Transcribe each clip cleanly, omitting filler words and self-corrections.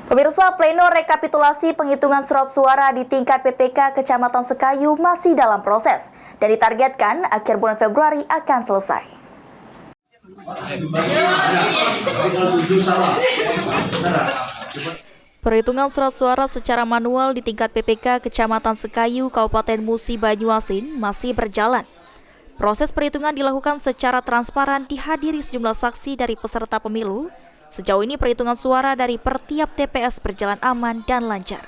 Pemirsa, pleno rekapitulasi penghitungan surat suara di tingkat PPK Kecamatan Sekayu masih dalam proses dan ditargetkan akhir bulan Februari akan selesai. Perhitungan surat suara secara manual di tingkat PPK Kecamatan Sekayu, Kabupaten Musi Banyuasin masih berjalan. Proses perhitungan dilakukan secara transparan dihadiri sejumlah saksi dari peserta pemilu. Sejauh ini perhitungan suara dari per tiap TPS berjalan aman dan lancar.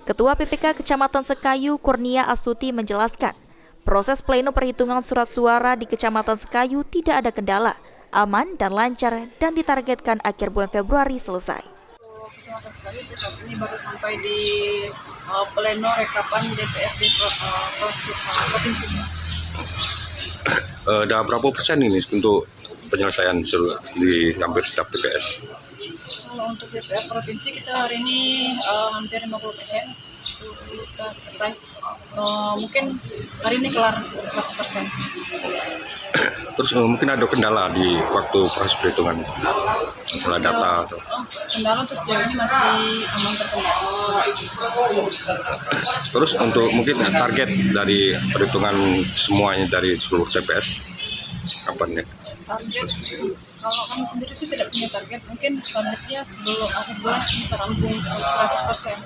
Ketua PPK Kecamatan Sekayu, Kurnia Astuti menjelaskan, proses pleno perhitungan surat suara di Kecamatan Sekayu tidak ada kendala, aman dan lancar dan ditargetkan akhir bulan Februari selesai. Kecamatan Sekayu itu saat ini baru sampai di pleno rekapan DPRD provinsi. Ada berapa persen ini untuk penyelesaian di hampir setiap TPS? Kalau untuk DPR provinsi kita hari ini hampir 50% kita selesai. Mungkin hari ini kelar 100%. Terus mungkin ada kendala di waktu proses perhitungan masalah data atau... Kendala untuk sejauh ini masih aman terkendali. Terus untuk mungkin target dari perhitungan semuanya dari seluruh TPS kapan ya? Target, kalau kami sendiri sih tidak punya target, mungkin targetnya sebelum akhir bulan bisa rampung 100%.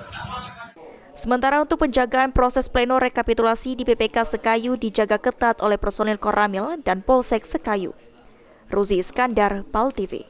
Sementara untuk penjagaan proses pleno rekapitulasi di PPK Sekayu dijaga ketat oleh personil Koramil dan Polsek Sekayu. Ruzi Iskandar, PAL TV.